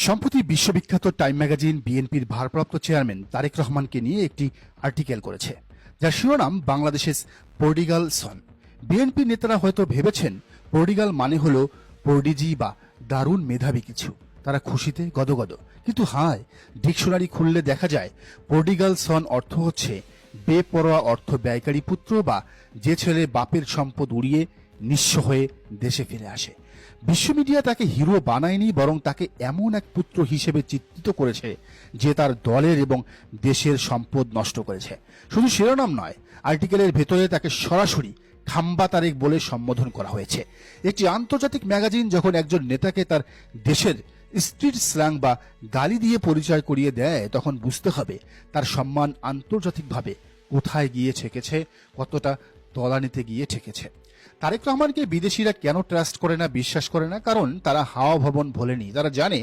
সম্প্রতি বিশ্ববিখ্যাত time magazine বিএনপির ভারপ্রাপ্ত চেয়ারম্যান তারেক রহমানকে নিয়ে একটি আর্টিকেল করেছে, যার শিরোনাম বাংলাদেশের পর্ডিগাল সন। বিএনপি নেতারা হয়তো ভেবেছেন পর্ডিগাল মানে হলো পর্ডিজি বা দারুণ মেধাবী কিছু, তারা খুশিতে গদগদ। কিন্তু হায়, ডিকশনারি খুললে দেখা যায় পর্ডিগাল সন অর্থ হচ্ছে বেপরোয়া অর্থ ব্যয়কারী পুত্র, বা যে ছেলে বাপের সম্পদ উড়িয়ে নিঃস্ব হয়ে দেশে ফিরে আসে। বিশ্ব মিডিয়া তাকে হিরো বানায়নি, বরং তাকে এমন এক পুত্র হিসেবে চিত্রিত করেছে যে তার দলের এবং দেশের সম্পদ নষ্ট করেছে। শুধু শিরোনাম নয়, আর্টিকেলের ভেতরে তাকে সরাসরি খাম্বা তারেক বলে সম্বোধন করা হয়েছে। একটি আন্তর্জাতিক ম্যাগাজিন যখন একজন নেতাকে তার দেশের স্ট্রিট স্ল্যাং বা গালি দিয়ে পরিচয় করিয়ে দেয়, তখন বুঝতে হবে তার সম্মান আন্তর্জাতিকভাবে কোথায় গিয়ে ঠেকেছে, কতটা তলানিতে গিয়ে ঠেকেছে। তারেক রহমানকে বিদেশিরা কেন ট্রাস্ট করে না, বিশ্বাস করে না? কারণ তারা হাওয়া ভবন ভোলেনি। তারা জানে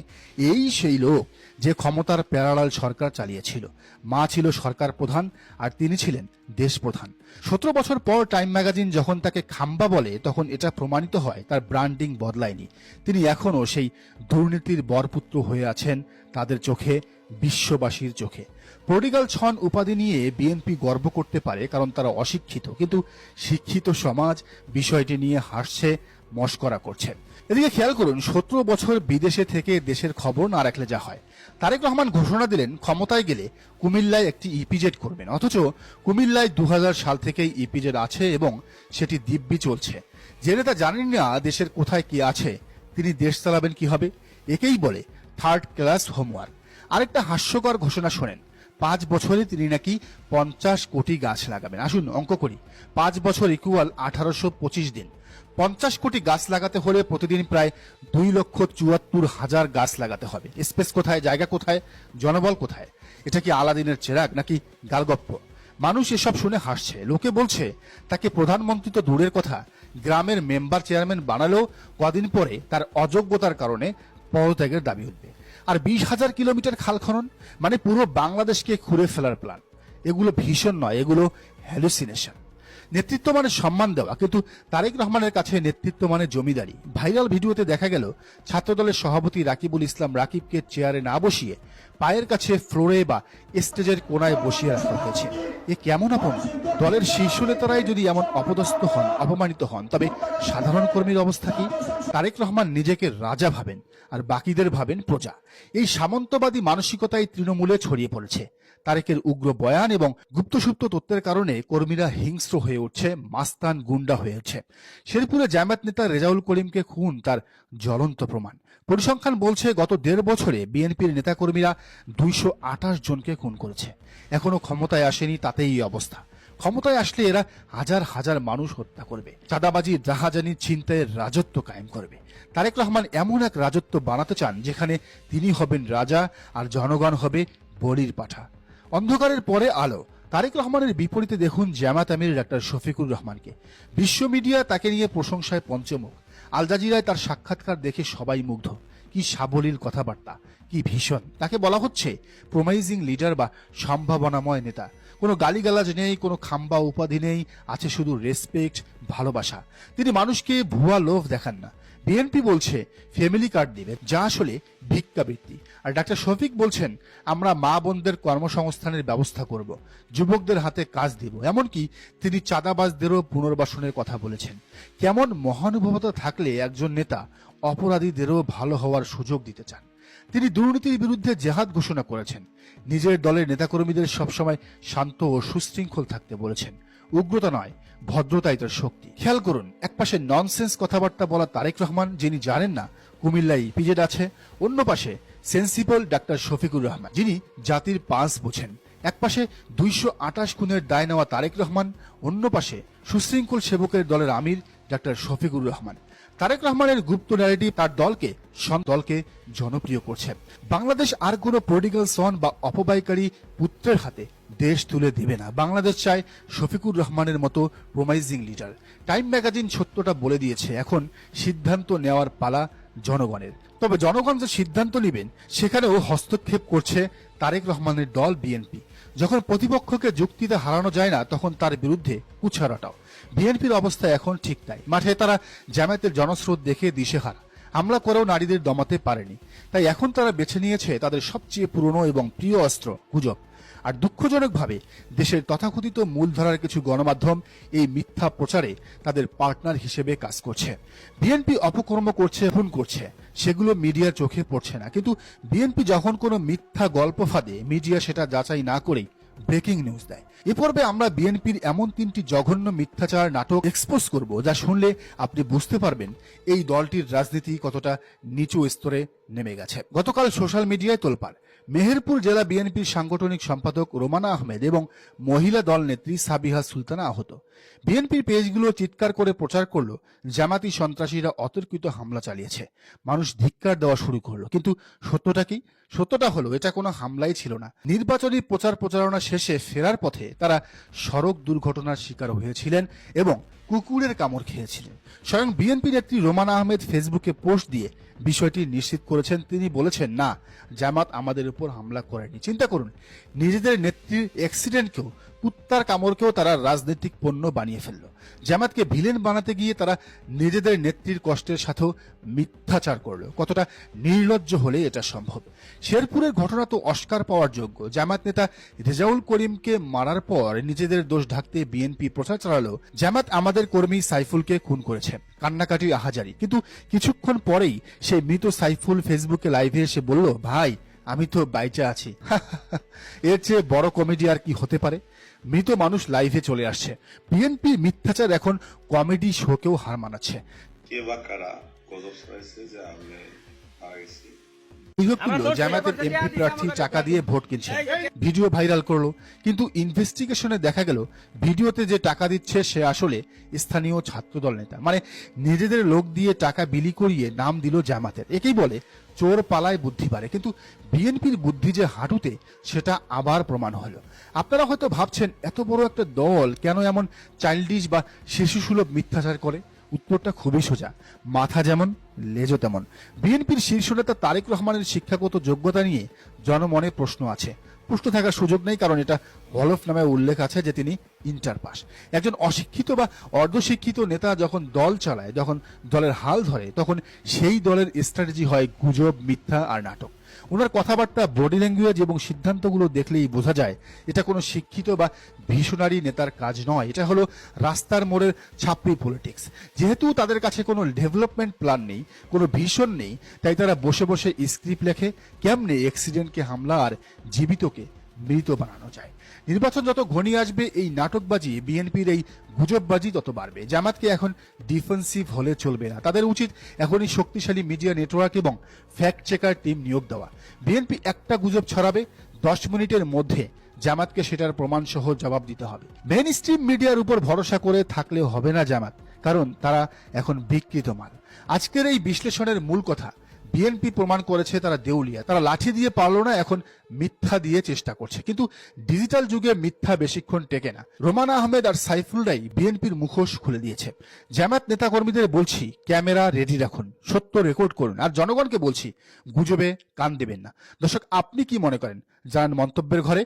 এই সেই লোক যে ক্ষমতার প্যারালাল সরকার চালিয়েছিল। মা ছিল সরকার প্রধান আর তিনি ছিলেন দেশ প্রধান। 17 বছর পর টাইম ম্যাগাজিন যখন তাকে খাম্বা বলে, তখন এটা প্রমাণিত হয় তার ব্র্যান্ডিং বদলায়নি। তিনি এখনও সেই দুর্নীতির বরপুত্র হয়ে আছেন তাদের চোখে, বিশ্ববাসীর চোখে। পর্ডিগাল ছন উপাধি নিয়ে বিএনপি গর্ব করতে পারে, কারণ তারা অশিক্ষিত, কিন্তু শিক্ষিত সমাজ বিষয়টি নিয়ে হাসছে, মশকরা করছে। এদিকে খেয়াল করুন, 17 বছর বিদেশে থেকে দেশের খবর না রাখলে যা হয়। তারেক রহমান ঘোষণা দিলেন ক্ষমতায় গেলে কুমিল্লায় একটি ইপিজেড করবেন, অথচ কুমিল্লায় 2000 সাল থেকেই ইপিজেড আছে এবং সেটি দিব্যি চলছে। যে নেতা জানেন না দেশের কোথায় কি আছে, তিনি দেশ চালাবেন কিভাবে? একেই বলে থার্ড ক্লাস হোমওয়ার্ক। আরেকটা হাস্যকর ঘোষণা শোনেন, 5 বছরে তিনি নাকি 50 কোটি গাছ লাগাবেন। আসুন অঙ্ক করি, 5 বছর ইকুয়াল 1825 দিন। 50 কোটি গাছ লাগাতে হলে প্রতিদিন প্রায় 2,74,000 গাছ লাগাতে হবে। স্পেস কোথায়, জায়গা কোথায়, জনবল কোথায়? এটা কি আলাদিনের চেরাগ নাকি গালগপ্প? মানুষ এসব শুনে হাসছে। লোকে বলছে তাকে প্রধানমন্ত্রী তো দূরের কথা, গ্রামের মেম্বার চেয়ারম্যান বানালেও কদিন পরে তার অযোগ্যতার কারণে পদত্যাগের দাবি উঠবে। আর 20,000 কিলোমিটার খাল খনন, মানে পুরো বাংলাদেশকে খুঁড়ে ফেলার প্ল্যান। এগুলো ভীষণ নয়, এগুলো হ্যালুসিনেশন। নেতৃত্ব মানে সম্মান দেওয়া, কিন্তু তারেক রহমানের কাছে নেতৃত্ব মানে জমিদারি। ভাইরাল ভিডিওতে দেখা গেল ছাত্রদলের সভাপতি রাকিবুল ইসলাম রাকিবকে চেয়ারে না বসিয়ে পায়ের কাছে ফ্লোরে বা স্টেজের কোনায় বসিয়ে রাখা হয়েছে। এ কেমন আপন? দলের শীর্ষ নেতারাই যদি এমন অপদস্থ হন, অপমানিত হন, তবে সাধারণ কর্মীর অবস্থা কি? তারেক রহমান নিজেকে রাজা ভাবেন আর বাকিদের ভাবেন প্রজা। এই সামন্তবাদী মানসিকতাই তৃণমূলে ছড়িয়ে পড়েছে। তারেকের উগ্র বয়ান এবং গুপ্তসুপ্ত তথ্যের কারণে কর্মীরা হিংস্র হয়ে উঠছে, মাস্তান গুন্ডা হয়ে উঠছে। শেরপুরে জামায়াত নেতা রেজাউল করিমকে খুন তার জ্বলন্ত প্রমাণ। পরিসংখ্যান বলছে গত 1.5 বছরে বিএনপির নেতাকর্মীরা 228 জনকে খুন করেছে। এখনো ক্ষমতায় আসেনি, তাতেই এই অবস্থা। ক্ষমতায় আসলে এরা হাজার হাজার মানুষ হত্যা করবে, চাঁদাবাজি, রাহাজানি, ছিনতাইয়ের রাজত্ব কায়েম করবে। তারেক রহমান এমন এক রাজত্ব বানাতে চান যেখানে তিনি হবেন রাজা আর জনগণ হবে বলির পাঠা। অন্ধকারের পরে আলো। তারেক রহমানের বিপরীতে দেখুন জামায়াত আমির ডাক্তার শফিকুর রহমানকে। বিশ্ব মিডিয়া তাকে নিয়ে প্রশংসায় পঞ্চমুখ। আল জাজিরায় তার সাক্ষাৎকার দেখে সবাই মুগ্ধ। কি সাবলীল কথাবার্তা, কি ভীষণ। তাকে বলা হচ্ছে প্রমাইজিং লিডার বা সম্ভাবনাময় নেতা। কোনো গালিগালাজ নেই, কোনো খাম্বা উপাধি নেই, আছে শুধু রেসপেক্ট, ভালোবাসা। তিনি মানুষকে ভুয়া লোভ দেখান না। বিএনপি বলছে ফ্যামিলি কার্ড দিবে, যা আসলে ভিক্ষাবৃত্তি। আর ডাক্তার শফিক বলছেন আমরা মা বোনদের কর্মসংস্থানের ব্যবস্থা করব, যুবকদের হাতে কাজ দিব। এমনকি তিনি চাঁদাবাজদেরও পুনর্বাসনের কথা বলেছেন। কেমন মহানুভবতা থাকলে একজন নেতা অপরাধীদেরও ভালো হওয়ার সুযোগ দিতে চান। তিনি দুর্নীতির বিরুদ্ধে জেহাদ ঘোষণা করেছেন। নিজের দলের নেতাকর্মীদের সবসময় শান্ত ও সুশৃঙ্খল থাকতে বলেছেন। উগ্রতা নয়, ভদ্রতাই তার শক্তি। খেয়াল করুন, একপাশে ননসেন্স কথাবার্তা বলা তারেক রহমান, যিনি জানেন না কুমিল্লায় ইপিজেড আছে। অন্য পাশে সেন্সিবল ডাক্তার শফিকুর রহমান, যিনি জাতির পাঁচ বোঝেন। একপাশে 228 খুনের দায় নেওয়া তারেক রহমান, অন্য পাশে সুশৃঙ্খল সেবকের দলের আমির ডাক্তার শফিকুর রহমান। তারেক রহমানের গুপ্ত ন্যারেটিভ তার দলকে জনপ্রিয় করছে। বাংলাদেশ আর কোনো পলিটিক্যাল সন বা অপব্যয়কারী পুত্রের হাতে দেশ তুলে দিবে না। বাংলাদেশ চায় শফিকুর রহমানের মতো প্রমাইজিং লিডার। টাইম ম্যাগাজিন সত্যটা বলে দিয়েছে, এখন সিদ্ধান্ত নেওয়ার পালা জনগণের। তবে জনগণ যে সিদ্ধান্ত নেবেন সেখানেও হস্তক্ষেপ করছে তারেক রহমানের দল বিএনপি। যখন প্রতিপক্ষকে যুক্তিতে হারানো যায় না, তখন তার বিরুদ্ধে কুচ্ছা রটাও। বিএনপির অবস্থা এখন ঠিক তাই। মাঠে তারা জামায়াতের জনস্রোত দেখে দিশেহারা। হামলা করেও নারীদের দমাতে পারেনি। তাই এখন তারা বেছে নিয়েছে তাদের সবচেয়ে পুরনো এবং প্রিয় অস্ত্র গুজব। আর দুঃখজনকভাবে দেশের তথাকথিত মূলধারার কিছু গণমাধ্যম এই মিথ্যা প্রচারে তাদের পার্টনার হিসেবে কাজ করছে। বিএনপি অপকর্ম করছে, খুন করছে, সেগুলো মিডিয়ার চোখে পড়ছে না, কিন্তু বিএনপি যখন কোনো মিথ্যা গল্প ফাঁদে মিডিয়া সেটা যাচাই না করেই ব্রেকিং নিউজ দেয়। এ পর্বে আমরা বিএনপির এমন 3টি জঘন্য মিথ্যাচার নাটক এক্সপোজ করব যা শুনলে আপনি বুঝতে পারবেন এই দলটির রাজনীতি কতটা নিচু স্তরে নেমে গেছে। গতকাল সোশ্যাল মিডিয়ায় তোলপাড়। মেহেরপুর জেলা বিএনপির সাংগঠনিক সম্পাদক রোমানা আহমেদ এবং মহিলা দল নেত্রী সাবিহা সুলতানা আহত। বিএনপির পেজগুলো চিৎকার করে প্রচার করলো জামাতি সন্ত্রাসীরা অতর্কিত হামলা চালিয়েছে। মানুষ ধিক্কার দেওয়া শুরু করলো, কিন্তু সত্যটা কি? সত্যটা হলো এটা কোনো হামলাই ছিল না। নির্বাচনী প্রচার প্রচারণা শেষে ফেরার পথে তারা সড়ক দুর্ঘটনার শিকার হয়েছিলেন এবং কুকুরের কামড় খেয়েছিলেন। স্বয়ং বিএনপি নেত্রী রোমানা আহমেদ ফেসবুকে পোস্ট দিয়ে বিষয়টি নিশ্চিত করেছেন। তিনি বলেছেন, না, জামাত আমাদের উপর হামলা করেনি। চিন্তা করুন, নিজেদের নেত্রীর অ্যাক্সিডেন্টকেও, কুত্তার কামড়কেও তারা রাজনৈতিক পণ্য বানিয়ে ফেললো। জামাতকে ভিলেন বানাতে গিয়ে তারা নিজেদের নেত্রীর কষ্টের সাথেও মিথ্যাচার করলো। কতটা নির্লজ্জ হলে এটা সম্ভব? শেরপুরের ঘটনা তো অস্কার পাওয়ার যোগ্য। জামাত নেতা রেজাউল করিমকে মারার পর নিজেদের দোষ ঢাকতে বিএনপি প্রচার চালালো জামাত আমাদের কর্মী সাইফুলকে খুন করেছে, কান্নাকাটি আহাজারি। কিন্তু কিছুক্ষণ পরেই সেই মৃত সাইফুল ফেসবুকে লাইভে এসে বলল, ভাই আমি তো বাইচা আছি। এর চেয়ে বড় কমেডি আর কি হতে পারে? মৃত মানুষ লাইভে চলে আসছে। বিএনপির মিথ্যাচার এখন কমেডি শোকেও হার মানাচ্ছে। কে বা কারা গজব ছড়াইছে যে আমি মারা গেছি। জামায়াতের এমপি প্রার্থী টাকা দিয়ে ভোট কিনছে, ভিডিও ভাইরাল করলো, কিন্তু ইনভেস্টিগেশনে দেখা গেল ভিডিওতে যে টাকা দিচ্ছে সে আসলে স্থানীয় ছাত্রদল নেতা। মানে নিজেদের লোক দিয়ে টাকা বিলি করিয়ে নাম দিল জামাতের। একেই বলে চোর পালায় বুদ্ধি বাড়ে। কিন্তু বিএনপির বুদ্ধি যে হাঁটুতে, সেটা আবার প্রমাণ হলো। আপনারা হয়তো ভাবছেন এত বড় একটা দল কেন এমন চাইল্ডিশ বা শিশুসুলভ মিথ্যাচার করে? উত্তরটা খুবই সোজা, মাথা যেমন লেজও তেমন। বিএনপির শীর্ষ নেতা তারেক রহমানের শিক্ষাগত যোগ্যতা নিয়ে জনমনে প্রশ্ন আছে। প্রশ্ন থাকার সুযোগ নেই, কারণ এটা হলফ নামে উল্লেখ আছে যে তিনি ইন্টার পাস। একজন অশিক্ষিত বা অর্ধশিক্ষিত নেতা যখন দল চালায়, যখন দলের হাল ধরে, তখন সেই দলের স্ট্র্যাটেজি হয় গুজব, মিথ্যা আর নাটক। ওনার কথাবার্তা, বডি ল্যাঙ্গুয়েজ এবং সিদ্ধান্তগুলো দেখলেই বোঝা যায় এটা কোনো শিক্ষিত বা ভিশনারি নেতার কাজ নয়। এটা হলো রাস্তার মোড়ের ছাপড়ি পলিটিক্স। যেহেতু তাদের কাছে কোনো ডেভেলপমেন্ট প্ল্যান নেই, কোনো ভিশন নেই, তাই তারা বসে বসে স্ক্রিপ্ট লেখে কেমনে অ্যাক্সিডেন্টকে হামলা আর জীবিতকে মৃত বানানো যায়। নির্বাচন যত ঘনিয়ে আসবে, এই নাটকবাজি, বিএনপির এই গুজববাজি তত বাড়বে। জামাতকে এখন ডিফেন্সিভ হলে চলবে না। তাদের উচিত এখনই শক্তিশালী মিডিয়া নেটওয়ার্ক এবং ফ্যাক্ট চেকার টিম নিয়োগ দেওয়া। বিএনপি একটা গুজব ছড়াবে, 10 মিনিটের মধ্যে জামাতকে সেটার প্রমাণ সহ জবাব দিতে হবে। মেইন স্ট্রিম মিডিয়ার উপর ভরসা করে থাকলে হবে না জামাত, কারণ তারা এখন বিকৃত মাল। আজকের এই বিশ্লেষণের মূল কথা, বিএনপি প্রমাণ করেছে তারা দেউলিয়া। তারা লাঠি দিয়ে পারল না, এখন মিথ্যা দিয়ে চেষ্টা করছে। কিন্তু ডিজিটাল যুগে মিথ্যা বেশিক্ষণ টেকে না। রোমানা আহমেদ আর সাইফুলরাই বিএনপির মুখোশ খুলে দিয়েছে। জামাত নেতাকর্মীদের বলছি, ক্যামেরা রেডি রাখুন, সত্য রেকর্ড করুন। আর জনগণকে বলছি, গুজবে কান দেবেন না। দর্শক, আপনি কি মনে করেন? জানান মন্তব্যের ঘরে।